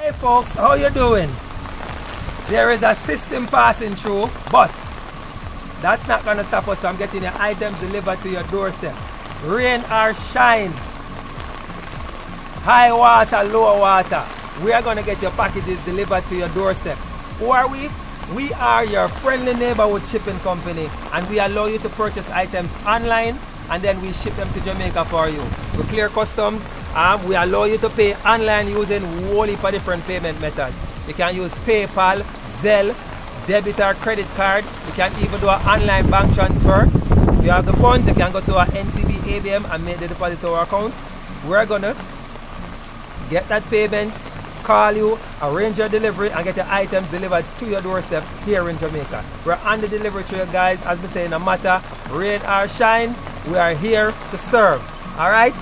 Hey folks, how you doing? There is a system passing through, but that's not gonna stop us from getting your items delivered to your doorstep. Rain or shine, high water, low water, we are gonna get your packages delivered to your doorstep. Who are we? We are your friendly neighborhood shipping company, and we allow you to purchase items online and then we ship them to Jamaica for you. We clear customs, we allow you to pay online using whole heap of different payment methods. You can use PayPal, Zelle, debit or credit card. You can even do an online bank transfer. If you have the funds, you can go to our NCB ABM and make the deposit to our account. We're gonna get that payment, call you, arrange your delivery, and get your items delivered to your doorstep here in Jamaica. We're on the delivery to you guys. As we say, no matter rain or shine, we are here to serve. All right?